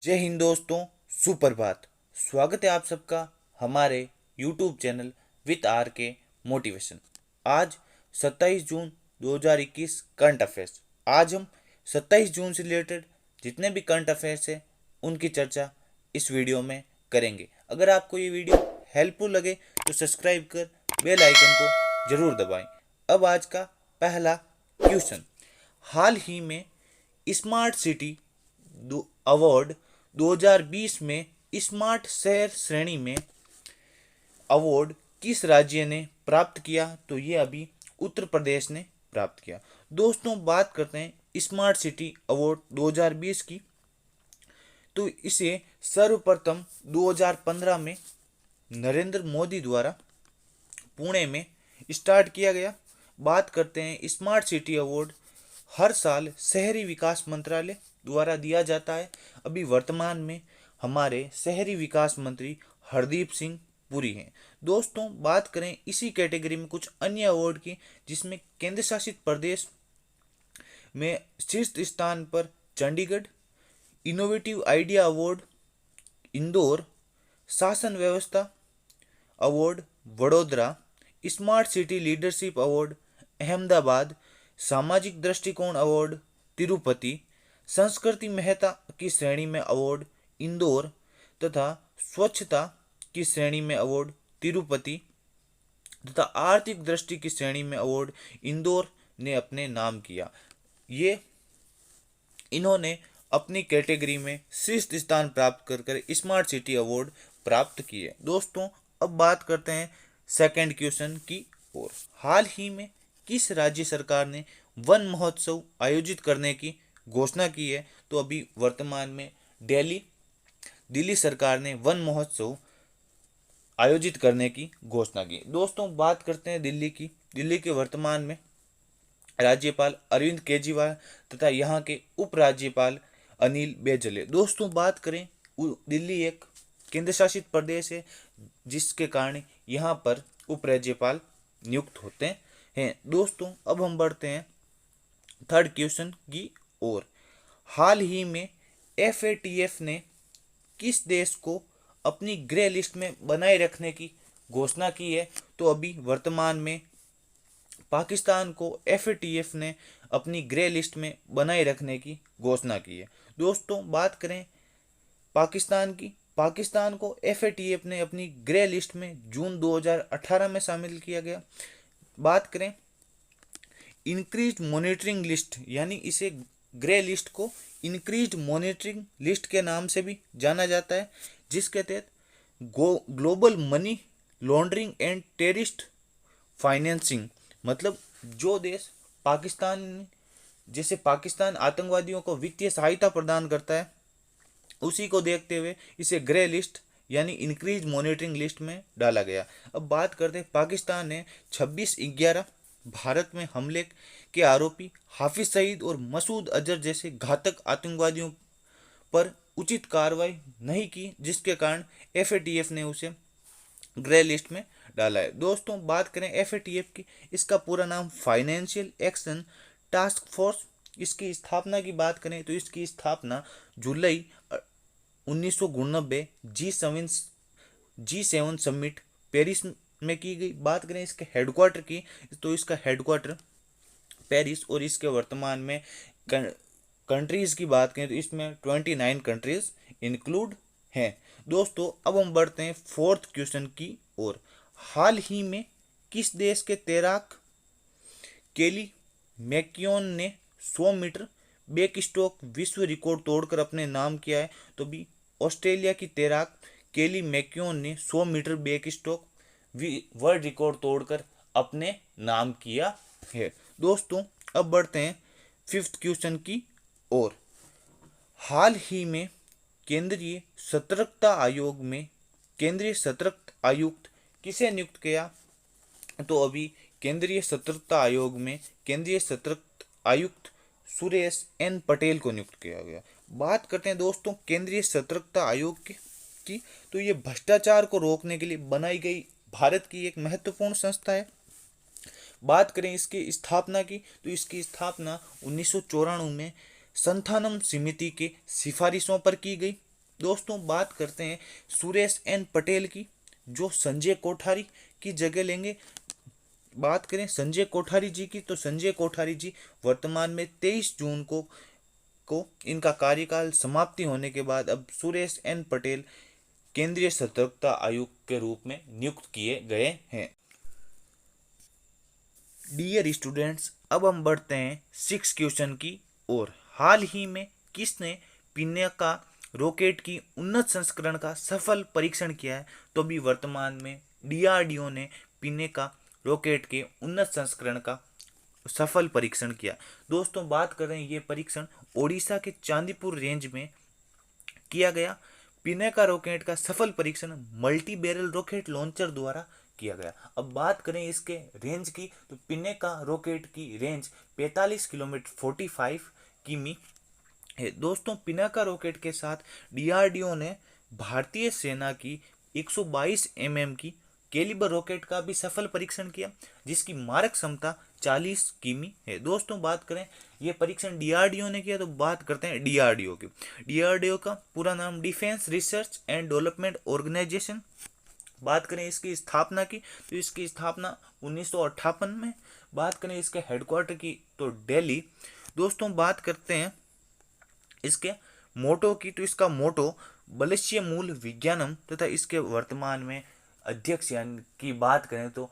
जय हिंद दोस्तों, सुप्रभात। स्वागत है आप सबका हमारे YouTube चैनल विद आर के मोटिवेशन। आज 27 जून 2021 करंट अफेयर्स। आज हम 27 जून से रिलेटेड जितने भी करंट अफेयर्स हैं उनकी चर्चा इस वीडियो में करेंगे। अगर आपको ये वीडियो हेल्पफुल लगे तो सब्सक्राइब कर बेल आइकन को जरूर दबाएं। अब आज का पहला क्वेश्चन। हाल ही में स्मार्ट सिटी अवार्ड 2020 में स्मार्ट शहर श्रेणी में अवार्ड किस राज्य ने प्राप्त किया? तो ये अभी उत्तर प्रदेश ने प्राप्त किया। दोस्तों, बात करते हैं स्मार्ट सिटी अवार्ड 2020 की। तो इसे सर्वप्रथम 2015 में नरेंद्र मोदी द्वारा पुणे में स्टार्ट किया गया। बात करते हैं स्मार्ट सिटी अवार्ड हर साल शहरी विकास मंत्रालय द्वारा दिया जाता है। अभी वर्तमान में हमारे शहरी विकास मंत्री हरदीप सिंह पुरी हैं। दोस्तों, बात करें इसी कैटेगरी में कुछ अन्य अवार्ड की, जिसमें केंद्र शासित प्रदेश में शीर्ष स्थान पर Chandigarh, innovative idea award Indore, शासन व्यवस्था award Vadodara, smart city leadership award Ahmedabad, सामाजिक दृष्टिकोण अवार्ड तिरुपति, संस्कृति महत्ता की श्रेणी में अवार्ड इंदौर तथा स्वच्छता की श्रेणी में अवार्ड तिरुपति तथा आर्थिक दृष्टि की श्रेणी में अवार्ड इंदौर ने अपने नाम किया। ये इन्होंने अपनी कैटेगरी में शीर्ष स्थान प्राप्त कर स्मार्ट सिटी अवार्ड प्राप्त किए। दोस्तों, अब बात करते हैं सेकंड क्वेश्चन की ओर। हाल ही में किस राज्य सरकार ने वन महोत्सव आयोजित करने की घोषणा की है? तो अभी वर्तमान में दिल्ली सरकार ने वन महोत्सव आयोजित करने की घोषणा की। दोस्तों, बात करते हैं दिल्ली की। दिल्ली के वर्तमान में राज्यपाल अरविंद केजरीवाल तथा यहाँ के उपराज्यपाल अनिल बैजल। दोस्तों, बात करें, दिल्ली एक केंद्र शासित प्रदेश है, जिसके कारण यहाँ पर उपराज्यपाल नियुक्त होते हैं। दोस्तों, अब हम बढ़ते हैं थर्ड क्वेश्चन की ओर। हाल ही में FATF ने किस देश को अपनी ग्रे लिस्ट में बनाए रखने की घोषणा की है? तो अभी वर्तमान में पाकिस्तान को FATF ने अपनी ग्रे लिस्ट में बनाए रखने की घोषणा की है। दोस्तों, बात करें पाकिस्तान की। पाकिस्तान को FATF ने अपनी ग्रे लिस्ट में जून 2018 में शामिल किया गया। बात करें इंक्रीज मॉनिटरिंग लिस्ट, यानी इसे ग्रे लिस्ट को इंक्रीज मॉनिटरिंग लिस्ट के नाम से भी जाना जाता है, जिसके तहत global money laundering and terrorist financing, मतलब जो देश पाकिस्तान आतंकवादियों को वित्तीय सहायता प्रदान करता है, उसी को देखते हुए इसे ग्रे लिस्ट यानी इंक्रीज मॉनिटरिंग लिस्ट में डाला गया। अब बात करते हैं, पाकिस्तान ने 26/11 भारत में हमले के आरोपी हाफिज सईद और मसूद अजहर जैसे घातक आतंकवादियों पर उचित कार्रवाई नहीं की, जिसके कारण FATF ने उसे ग्रे लिस्ट में डाला है। दोस्तों, बात करें FATF की, इसका पूरा नाम फाइनेंशियल एक्शन टास्क फोर्स। इसकी स्थापना की बात करें तो इसकी स्थापना जुलाई 1989 G7 समिट पेरिस में की गई। बात करें इसके हेडक्वार्टर की, तो इसका हेडक्वार्टर पेरिस, और इसके वर्तमान में कंट्रीज की बात करें तो इसमें 29 कंट्रीज इंक्लूड हैं। दोस्तों, अब हम बढ़ते हैं फोर्थ क्वेश्चन की ओर। हाल ही में किस देश के तैराक केली मैक्योन ने 100 मीटर बैक स्ट्रोक विश्व रिकॉर्ड तोड़कर अपने नाम किया है? तो भी ऑस्ट्रेलिया की तैराक केली मैक्योन ने 100 metre backstroke world record तोड़कर अपने नाम किया है। दोस्तों, अब बढ़ते हैं फिफ्थ क्वेश्चन की ओर। हाल ही में केंद्रीय सतर्कता आयुक्त किसे नियुक्त किया? तो अभी केंद्रीय सतर्कता आयोग में केंद्रीय सतर्क आयुक्त सुरेश N पटेल को नियुक्त किया गया। बात करते हैं दोस्तों केंद्रीय सतर्कता आयोग की, तो ये भ्रष्टाचार को रोकने के लिए बनाई गई भारत की एक महत्वपूर्ण संस्था है। बात करें इसकी स्थापना की, तो इसकी स्थापना 1994 में संथानम समिति के सिफारिशों पर की गई। दोस्तों बात करते हैं सुरेश एन पटेल की, जो संजय कोठारी की जगह लेंगे। बात करें संजय कोठारी जी की, तो संजय कोठारी जी वर्तमान में 23 जून को इनका कार्यकाल समाप्ति होने के बाद अब सुरेश एन पटेल केंद्रीय सतर्कता आयुक्त के रूप में नियुक्त किए गए हैं। डियर स्टूडेंट्स, अब हम बढ़ते हैं 6 क्वेश्चन की ओर। हाल ही में किसने पिनाका रॉकेट की उन्नत संस्करण का सफल परीक्षण किया है? तो अभी वर्तमान में डीआरडीओ ने पिनाका रॉकेट के उन्नत संस्करण का सफल परीक्षण किया। दोस्तों बात कर रहे हैं ये परीक्षण ओडिशा के चांदीपुर रेंज में किया गया। पिनाका रॉकेट का सफल परीक्षण मल्टी बैरल रॉकेट लॉन्चर द्वारा किया गया। अब बात करें इसके रेंज की, तो पिनाका रॉकेट की रेंज 45 किलोमीटर 45 किमी है। दोस्तों पिनाका रॉकेट के साथ डीआरडीओ ने भारतीय सेना की 122 की कैलिबर रॉकेट का भी सफल परीक्षण किया, जिसकी मारक क्षमता 40 किमी है। दोस्तों बात करें ये परीक्षण डीआरडीओ ने किया, तो बात करते हैं डीआरडीओ की। डीआरडीओ का पूरा नाम defence research and development organisation. बात करें इसकी स्थापना की, तो इसकी स्थापना 1958 में। बात करें इसके हेडक्वार्टर की, तो दिल्ली। दोस्तों बात करते हैं इसके मोटो की, तो इसका मोटो बलस्य मूल विज्ञानम तथा इसके वर्तमान में अध्यक्ष यानी की बात करें तो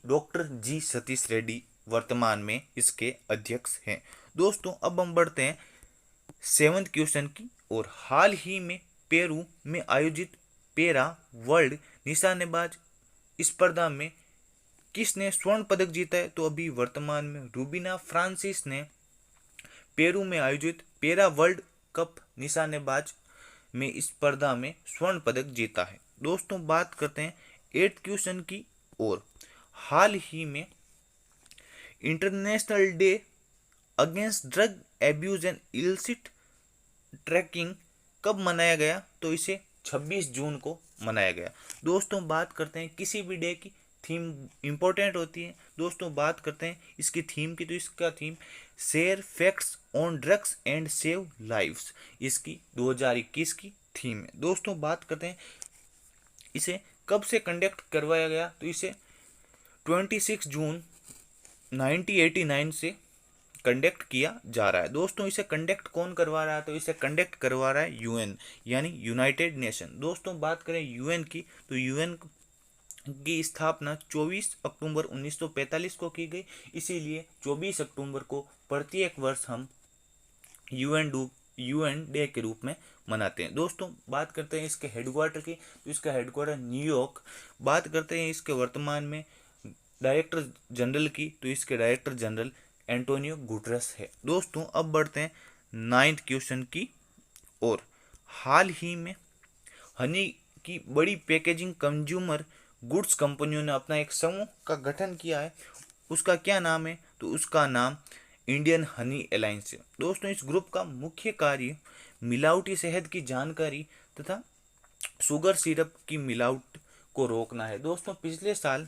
डॉक्टर जी सतीश रेड्डी वर्तमान में इसके अध्यक्ष हैं। दोस्तों अब हम बढ़ते हैं 7th क्वेश्चन की और। हाल ही में पेरू में आयोजित पैरा वर्ल्ड निशानेबाज स्पर्धा में किसने स्वर्ण पदक जीता है? तो अभी वर्तमान में रूबीना फ्रांसिस ने पेरू में आयोजित पैरा वर्ल्ड कप निशानेबाज में स्पर्धा में स्वर्ण पदक जीता है। दोस्तों बात करते हैं 8th क्वेश्चन की और। हाल ही में international day against drug abuse and illicit trafficking कब मनाया गया? तो इसे 26 जून को मनाया गया। दोस्तों बात करते हैं किसी भी डे की थीम इंपॉर्टेंट होती है। दोस्तों बात करते हैं इसकी थीम की, तो इसका theme share facts on drugs and save lives इसकी 2021 की थीम है। दोस्तों बात करते हैं इसे कब से कंडक्ट करवाया गया? तो इसे 26 जून 1989 से कंडक्ट किया जा रहा है। दोस्तों इसे कंडक्ट कौन करवा रहा है? तो इसे कंडक्ट करवा रहा है यूएन यानी यूनाइटेड नेशन। दोस्तों बात करें यूएन की, तो यूएन की स्थापना 24 अक्टूबर 1945 को की गई। इसीलिए 24 अक्टूबर को प्रत्येक वर्ष हम यूएन डे के रूप में मनाते हैं। दोस्तों बात करते हैं इसके हेडक्वार्टर की, तो इसका हेडक्वार्टर न्यूयॉर्क। बात करते हैं इसके वर्तमान में डायरेक्टर जनरल की, तो इसके डायरेक्टर जनरल एंटोनियो गुटरेस है। दोस्तों अब बढ़ते हैं 9th क्वेश्चन की और। हाल ही में हनी की बड़ी पैकेजिंग कंज्यूमर गुड्स कंपनियों ने अपना एक समूह का गठन किया है। उसका क्या नाम है? तो उसका नाम इंडियन हनी अलायंस है। दोस्तों इस ग्रुप का मुख्य कार्य मिलावटी शहद की जानकारी तथा शुगर सिरप की मिलावट को रोकना है। दोस्तों पिछले साल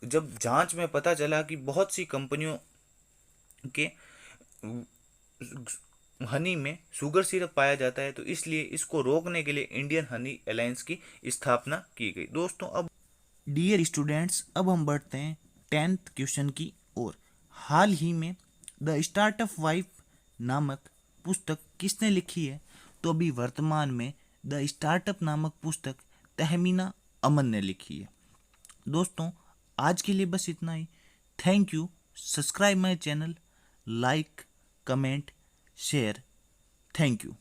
जब जांच में पता चला कि बहुत सी कंपनियों के हनी में शुगर सिरप पाया जाता है, तो इसलिए इसको रोकने के लिए इंडियन हनी अलायंस की स्थापना की गई। दोस्तों अब डियर स्टूडेंट्स, अब हम बढ़ते हैं 10th क्वेश्चन की ओर। हाल ही में द स्टार्टअप वाइफ नामक पुस्तक किसने लिखी है? तो अभी वर्तमान में द स्टार्टअप नामक पुस्तक तहमीना अमन ने लिखी है। दोस्तों आज के लिए बस इतना ही। Thank you. Subscribe my channel, like, comment, share. Thank you.